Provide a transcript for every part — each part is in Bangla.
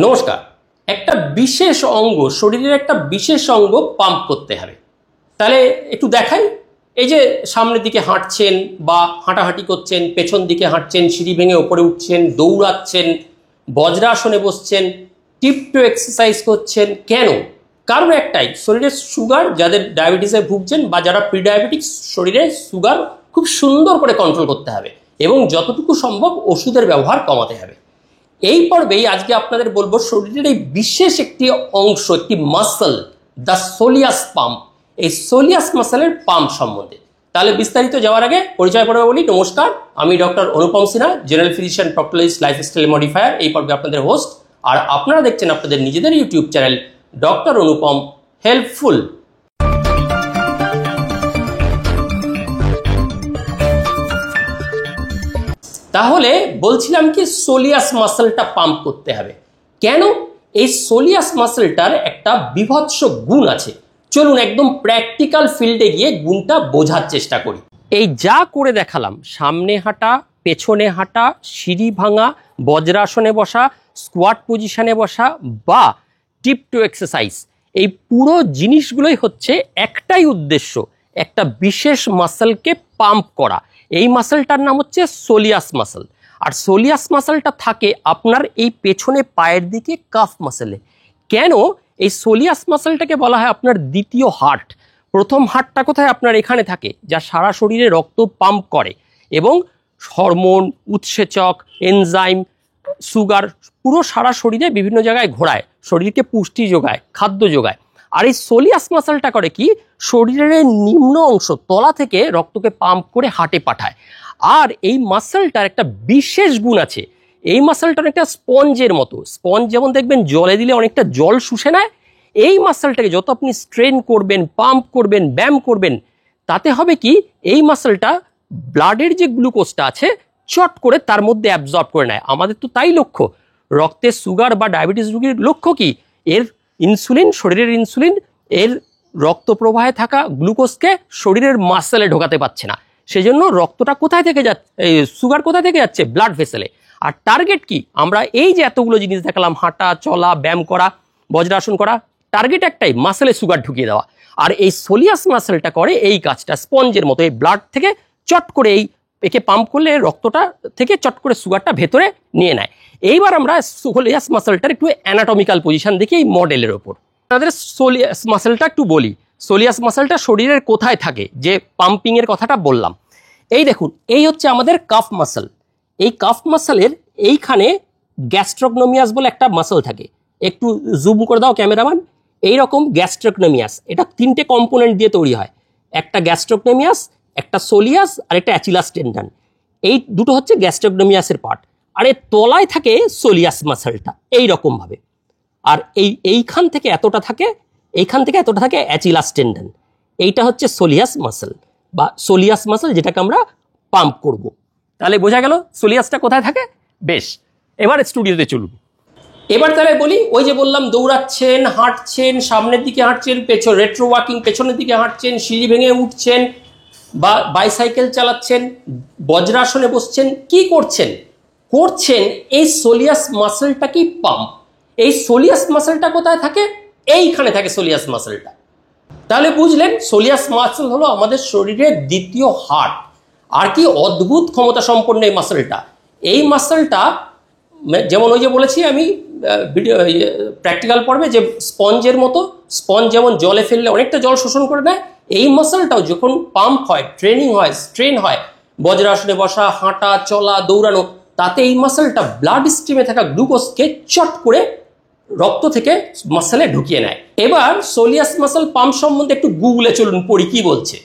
নমস্কার। একটা বিশেষ অঙ্গ, শরীরের একটা বিশেষ অঙ্গ পাম্প করতে হবে। তাহলে একটু দেখাই। এই যে সামনের দিকে হাঁটছেন বা হাঁটাহাঁটি করছেন, পেছন দিকে হাঁটছেন, সিঁড়ি ভেঙে ওপরে উঠছেন, দৌড়াচ্ছেন, বজ্রাসনে বসছেন, টিপটো এক্সারসাইজ করছেন, কেন? কারণ একটাই, শরীরের সুগার, যাদের ডায়াবেটিসে ভুগছেন বা যারা প্রি ডায়াবেটিক, শরীরে সুগার খুব সুন্দর করে কন্ট্রোল করতে হবে এবং যতটুকু সম্ভব ওষুধের ব্যবহার কমাতে হবে। এই পর্বেই আজকে আপনাদের বলবো শরীরের এই বিশেষ একটি অংশ, একটি মাসল, দ্য সোলিয়াস পাম্প, এই সোলিয়াস মাসলের পাম্প সম্বন্ধে। তাহলে বিস্তারিত যাওয়ার আগে পরিচয় পর্বে বলি। নমস্কার, আমি doctor Anupam Sinha, general physician, proctologist, lifestyle modifier. এই পর্বে আপনাদের হোস্ট, আর আপনারা দেখছেন আপনাদের নিজেদের YouTube channel doctor Anupam helpful. তাহলে বলছিলাম কি, সোলিয়াস মাসলটা পাম্প করতে হবে কেন? এই সোলিয়াস মাসলটার একটা বিভৎস গুণ আছে। চলুন একদম প্র্যাকটিক্যাল ফিল্ডে গিয়ে গুণটা বোঝার চেষ্টা করি। এই যা করে দেখালাম, সামনে হাঁটা, পেছনে হাঁটা, সিঁড়ি ভাঙা, বজ্রাসনে বসা, স্কোয়াট পজিশনে বসা বা টিপটো এক্সারসাইজ, এই পুরো জিনিসগুলোই হচ্ছে একটাই উদ্দেশ্য, একটা বিশেষ মাসলকে পাম্প করা। এই মাসলটার নাম হচ্ছে সোলিয়াস মাসল। আর সোলিয়াস মাসলটা থাকে আপনার এই পেছনে পায়ের দিকে কাফ মাসলে। কেন? এই সোলিয়াস মাসলটাকে বলা হয় আপনার দ্বিতীয় হার্ট। প্রথম হার্টটা কোথায়? আপনার এখানে থাকে, যা সারা শরীরে রক্ত পাম্প করে এবং হরমোন, উৎসেচক, এনজাইম, সুগার পুরো সারা শরীরে বিভিন্ন জায়গায় ঘোরায়, শরীরকে পুষ্টি যোগায়, খাদ্য যোগায়। আর এই সোলিয়াস মাসলটা করে কি, শরীরের নিম্ন অংশ তলা থেকে রক্তকে পাম্প করে হার্টে পাঠায়। আর এই মাসলটার একটা বিশেষ গুণ আছে। এই মাসলটা একটা স্পঞ্জের মতো। স্পঞ্জ যেমন দেখবেন জলে দিলে অনেকটা জল শুষে নেয়, এই মাসলটাকে যত আপনি স্ট্রেন করবেন, পাম্প করবেন, ব্যায়াম করবেন, তাতে হবে কি, এই মাসলটা ব্লাডের যে গ্লুকোজটা আছে চট করে তার মধ্যে অ্যাবজর্ব করে নেয়। আমাদের তো তাই লক্ষ্য। রক্তের সুগার বা ডায়াবেটিস রোগীর লক্ষ্য কি, এর ইনসুলিন, শরীরের ইনসুলিন এর রক্ত প্রবাহে থাকা গ্লুকোজকে শরীরের মাসেলে ঢোকাতে পারছে না। সেজন্য রক্তটা কোথায় থেকে যাচ্ছে, সুগার কোথায় থেকে যাচ্ছে? ব্লাড ভেসেলে। আর টার্গেট কি, আমরা এই যে এতগুলো জিনিস দেখালাম, হাঁটা, চলা, ব্যায়াম করা, বজ্রাসন করা, টার্গেট একটাই, মাসেলে সুগার ঢুকিয়ে দেওয়া। আর এই সোলিয়াস মাসেলটা করে এই কাজটা স্পঞ্জের মতো। এই ব্লাড থেকে চট করে এই একে পাম্প করলে রক্তটা থেকে চট করে সুগারটা ভেতরে নিয়ে নেয়। এইবার আমরা সোলিয়াস মাসলটার একটু অ্যানাটমিক্যাল পজিশন দেখি এই মডেলের ওপর। আপনাদের সোলিয়াস মাসলটা একটু বলি। সোলিয়াস মাসলটা শরীরের কোথায় থাকে, যে পাম্পিং এর কথাটা বললাম। এই দেখুন, এই হচ্ছে আমাদের কাফ মাসল। এই কাফ মাসলের এইখানে গ্যাস্ট্রোকনোমিয়াস বলে একটা মাসল থাকে। একটু জুম করে দাও ক্যামেরাম্যান। এইরকম গ্যাস্ট্রোকনোমিয়াস, এটা তিনটে কম্পোনেন্ট দিয়ে তৈরি হয়। একটা গ্যাস্ট্রোকনোমিয়াস, একটা সোলিয়াস আর একটা অ্যাচিলাস টেন্ডন। এই দুটো হচ্ছে গ্যাস্ট্রোকনোমিয়াসের পার্ট। আর এর তলায় থাকে সোলিয়াস মাসলটা এইরকম ভাবে। আর এইখান থেকে এতটা থাকে, এইখান থেকে এতটা থাকে অ্যাচিলাস টেন্ডন। এইটা হচ্ছে সোলিয়াস মাসল বা সোলিয়াস মাসল, যেটাকে আমরা পাম্প করব। তাহলে বোঝা গেল সোলিয়াসটা কোথায় থাকে। বেশ, এবার স্টুডিওতে চলুন। এবার তাহলে বলি, ওই যে বললাম দৌড়াচ্ছেন, হাঁটছেন, সামনের দিকে হাঁটছেন, রেট্রো ওয়াকিং, পেছনের দিকে হাঁটছেন, সিঁড়ি ভেঙে উঠছেন বা বাইসাইকেল চালাচ্ছেন, বজ্রাসনে বসছেন, কি করছেন? করছেন এই সোলিয়াস মাসলটাকেই পাম্প। এই সোলিয়াস মাসলটা কোথায় থাকে? এইখানে থাকে সোলিয়াস মাসলটা। তাহলে বুঝলেন, সোলিয়াস মাসল হলো আমাদের শরীরের দ্বিতীয় হার্ট। আর কি অদ্ভুত ক্ষমতা সম্পন্ন এই মাসলটা। এই মাসলটা যেমন ওই যে বলেছি আমি ভিডিও প্র্যাকটিক্যাল পর্বে, যে স্পঞ্জের মতো। স্পঞ্জ যেমন জলে ফেললে অনেকটা জল শোষণ করে নেয়, এই মাসলটাও যখন পাম্প হয়, ট্রেনিং হয়, স্ট্রেন হয়, বজ্রাসনে বসা, হাঁটা, চলা, দৌড়ানো, তাতে এই মাসলটা ব্লাড স্ট্রিমে থাকা গ্লুকোজকে চট করে রক্ত থেকে মাসলে ঢুকিয়ে নেয়। এবার সোলিয়াস মাসল পাম্প সম্বন্ধে একটু গুগলে চলুন, পড়ি কি বলছে।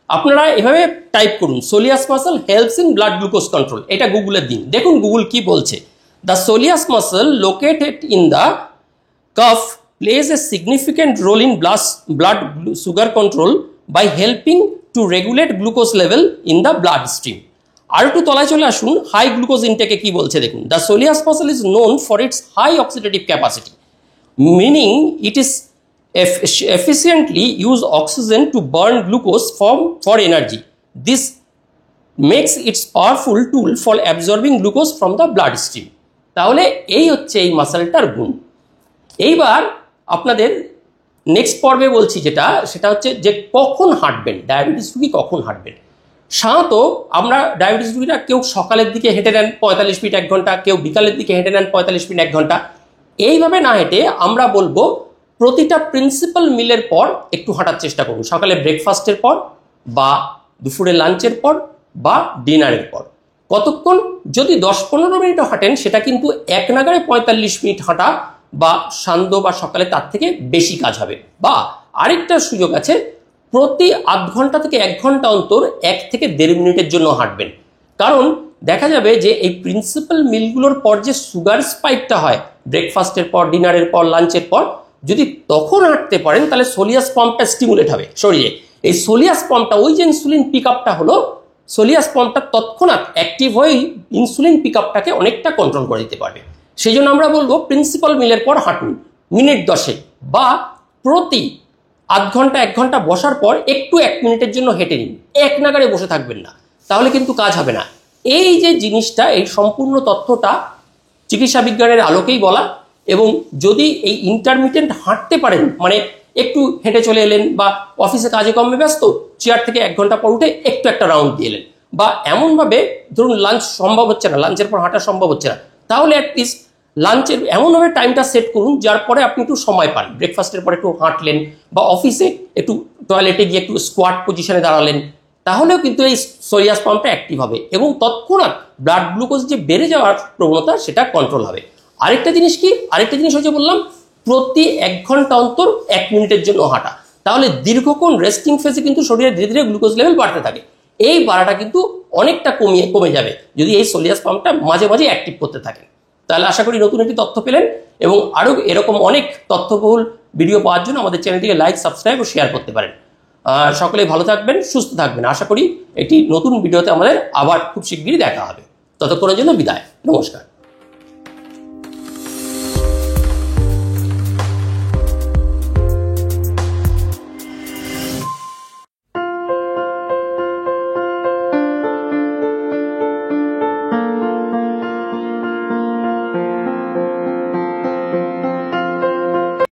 আপনারা এভাবে টাইপ করুন, soleus muscle helps in blood glucose control, এটা গুগলে দিন, দেখুন গুগল কি বলছে। The soleus muscle located in the cuff plays a significant role in blood sugar control by helping to regulate glucose level in the blood stream. আর একটু তলায় চলে আসুন, হাই গ্লুকোজ ইনটেকে কি বলছে দেখুন। The soleus muscle is known for its high oxidative capacity, meaning it is efficiently use oxygen to burn glucose for energy. This makes it powerful tool for absorbing glucose from the blood stream. তাহলে এই হচ্ছে এই মাসলটার গুণ। এইবার আপনাদের নেক্সট পর্বে বলছি সেটা হচ্ছে যে কখন হাঁটবেন, ডায়াবেটিস রুগী কখন হাঁটবেন। সাধারণত আমরা ডায়াবেটিস রুগীরা কেউ সকালের দিকে হেঁটে নেন 45 মিনিট 1 ঘন্টা, কেউ বিকালের দিকে হেঁটে নেন 45 মিনিট 1 ঘন্টা। এইভাবে না হেঁটে আমরা বলবো প্রতিটা প্রিন্সিপাল মিলের পর একটু হাঁটার চেষ্টা করুন, সকালে ব্রেকফাস্টের পর বা দুপুরে লাঞ্চের পর বা ডিনারের পর। কতক্ষণ? যদি 10-15 মিনিটও হাঁটেন সেটা কিন্তু এক নাগাড়ে 45 মিনিট হাঁটা বা সান্ধ্য বা সকালে তার থেকে বেশি কাজ হবে। বা আরেকটা সুযোগ আছে, প্রতি আধ ঘন্টা থেকে 1 ঘন্টা অন্তর 1 থেকে 1.5 মিনিটের জন্য হাঁটবেন। কারণ দেখা যাবে যে এই প্রিন্সিপাল মিলগুলোর পর যে সুগার স্পাইকটা হয় ব্রেকফাস্টের পর, ডিনারের পর, লাঞ্চের পর, যদি তখন হাঁটতে পারেন তাহলে সোলিয়াস পাম্পটা স্টিমুলেট হবে শরীরে। এই সোলিয়াস পাম্পটা, ওই যে ইনসুলিন পিক আপটা হলো, সোলিয়াস পাম্পটা তৎক্ষণাৎ অ্যাক্টিভ হয়ে ইনসুলিন পিক আপটাকে অনেকটা কন্ট্রোল করে দিতে পারবে। সেই জন্য আমরা বলবো প্রিন্সিপাল মিলের পর হাঁটুন মিনিট 10 বা প্রতি আধ ঘন্টা 1 ঘন্টা বসার পর একটু 1 মিনিটের জন্য হেঁটে নিন, এক নাগাড়ে বসে থাকবেন না, তাহলে কিন্তু কাজ হবে না। এই যে জিনিসটা, এই সম্পূর্ণ তথ্যটা চিকিৎসা বিজ্ঞানের আলোকেই বলা। এবং যদি এই ইন্টারমিটেন্ট হাঁটতে পারেন, মানে একটু হেঁটে চলে এলেন বা অফিসে কাজে কর্মে ব্যস্ত, চেয়ার থেকে 1 ঘন্টা পর উঠে একটু একটা রাউন্ড দিয়ে এলেন, বা এমনভাবে ধরুন লাঞ্চ সম্ভব হচ্ছে না, লাঞ্চের পর হাঁটা সম্ভব হচ্ছে না, তাহলে অ্যাটলিস্ট লাঞ্চের এমনভাবে টাইমটা সেট করুন যার পরে আপনি একটু সময় পান, ব্রেকফাস্টের পরে একটু হাঁটলেন বা অফিসে একটু টয়লেটে গিয়ে একটু স্কোয়াট পজিশনে দাঁড়ালেন, তাহলেও কিন্তু এই সোলিয়াস পাম্পটা অ্যাক্টিভ হবে এবং তৎক্ষণাৎ ব্লাড গ্লুকোজ যে বেড়ে যাওয়ার প্রবণতা সেটা কন্ট্রোল হবে। আরেকটা জিনিস কি? আরেকটা জিনিস হচ্ছে বললাম প্রতি 1 ঘন্টা অন্তর 1 মিনিটের জন্য হাঁটা, তাহলে দীর্ঘক্ষণ রেস্টিং ফেজে কিন্তু শরীরে ধীরে ধীরে গ্লুকোজ লেভেল বাড়তে থাকে। এই বাড়াটা কিন্তু অনেকটা কমে যাবে যদি এই সোলিয়াস পাম্পটা মাঝে মাঝে অ্যাক্টিভ করতে থাকেন। তাহলে আশা করি নতুন একটি তথ্য পেলেন, এবং আরও এরকম অনেক তথ্যবহুল ভিডিও পাওয়ার জন্য আমাদের চ্যানেলটিকে লাইক, সাবস্ক্রাইব ও শেয়ার করতে পারেন। সকলেই ভালো থাকবেন, সুস্থ থাকবেন। আশা করি একটি নতুন ভিডিওতে আমাদের আবার খুব শিগগিরই দেখা হবে। ততক্ষণের জন্য বিদায়, নমস্কার।